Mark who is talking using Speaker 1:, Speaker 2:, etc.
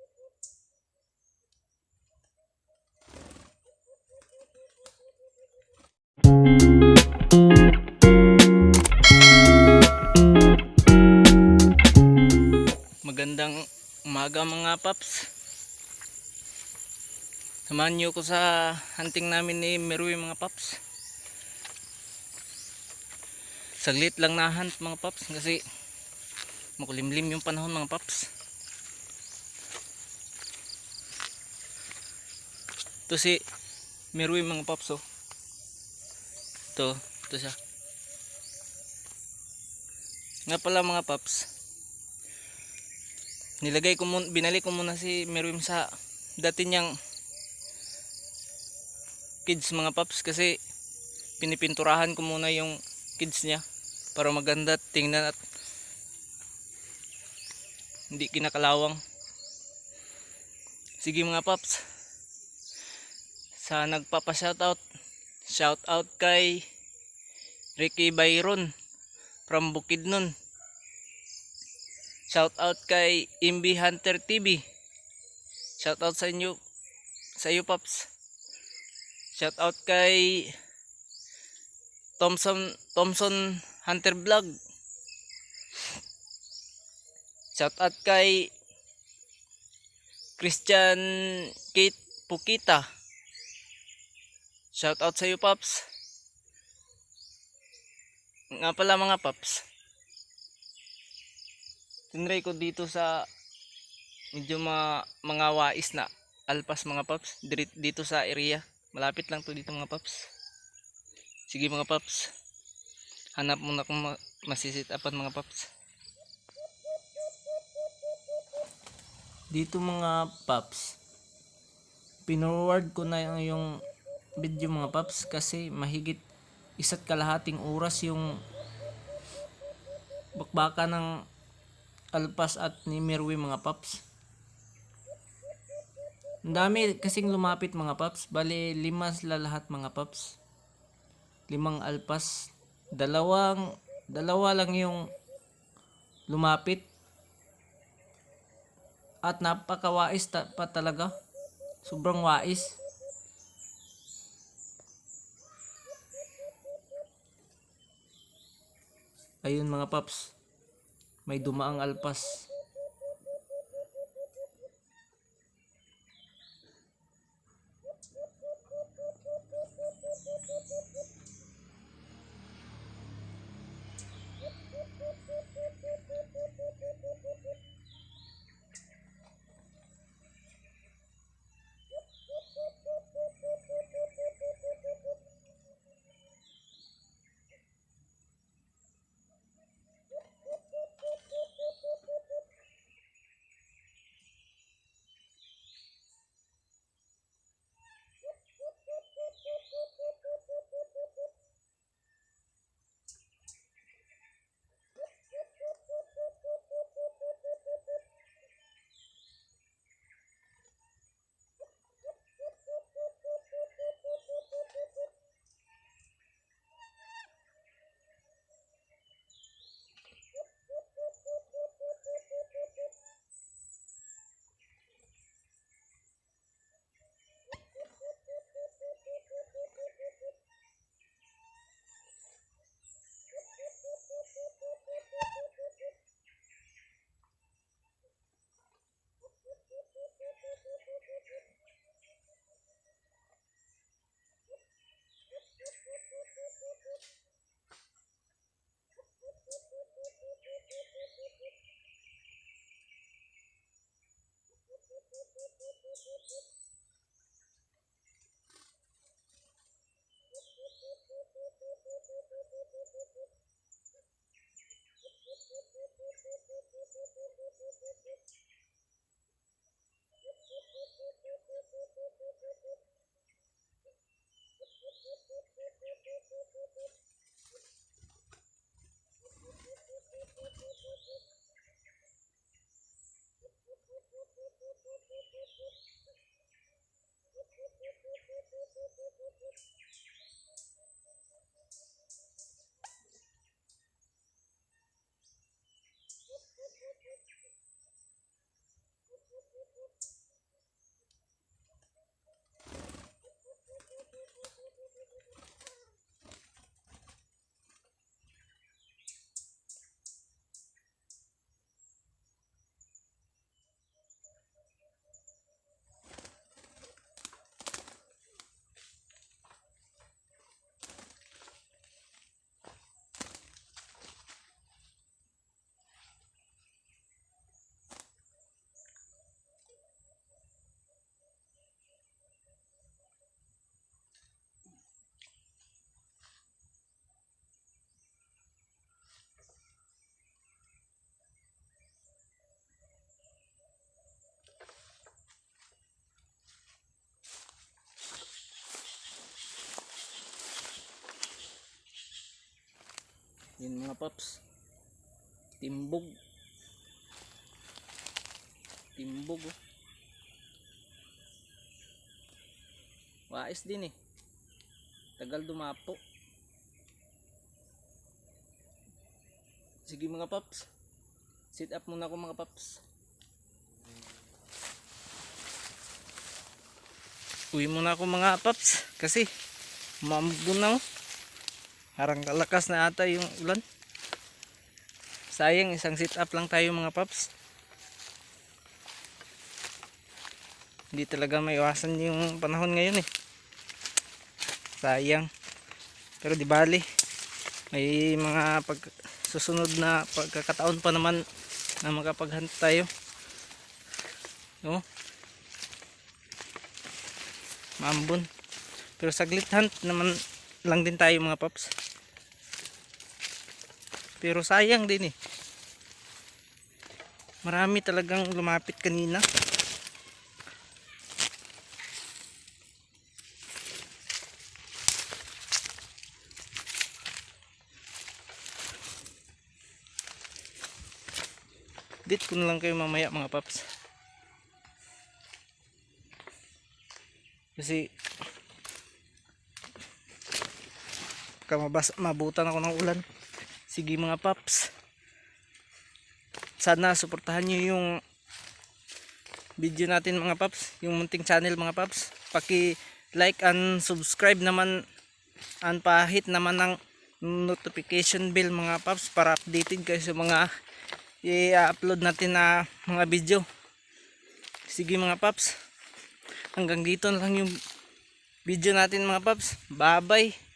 Speaker 1: Magandang umaga mga paps. Samahan niyo ko sa hunting namin ni Merui mga paps. Saglit lang na hunt mga paps kasi makulimlim yung panahon mga paps. Ito si Merui mga paps oh. Ito siya. Nga pala mga paps, binalik ko muna si Merwin sa dati niyang kids mga paps kasi pinipinturahan ko muna yung kids niya para maganda tingnan at hindi kinakalawang. Sige mga paps, sa shoutout kay Ricky Byron from Bukidnon. Shoutout kay Imbi Hunter TV. Shoutout sa iyo paps. Shoutout kay Thompson Hunter Vlog. Shoutout kay Christian Kate Pukita. Shoutout sa iyo paps. Nga pala mga paps, tinry ko dito sa medyo mga wais na alpas mga paps dito sa area. Malapit lang to dito mga paps. Sige mga paps, hanap muna kung masisitapan mga paps. Dito mga paps, pinorward ko na yung video mga paps kasi mahigit 1.5 oras yung bakbaka ng alpas at ni Merwi mga paps. Ang dami kasing lumapit mga paps. Bali 5 sila lahat mga paps. 5 alpas. Dalawa lang yung lumapit. At napakawais pa talaga. Sobrang wais. Ayun mga paps, may dumaang alpas. Yun mga paps, timbog oh. Wais din eh, tagal dumapo. Sige mga paps, sit up muna ako mga paps. Uwi muna ako mga paps kasi maambun na oh. Parang kalakas na ata yung ulan. Sayang, isang sit up lang tayo mga paps. Hindi talaga maiwasan yung panahon ngayon eh. Sayang. Pero di bali, may mga susunod na pagkakataon pa naman na makapaghunt tayo. No? Maambon. Pero saglit hunt naman lang din tayo mga paps. Pero sayang din eh. Marami talagang lumapit kanina. Update ko na lang kayo mamaya mga paps. Kasi mabutan ako ng ulan. Sige mga paps, sana suportahan nyo yung video natin mga paps, yung munting channel mga paps. Paki like and subscribe naman, and pahit naman ng notification bell mga paps para updated kayo sa mga i-upload natin na mga video. Sige mga paps, hanggang dito na lang yung video natin mga paps. Bye bye.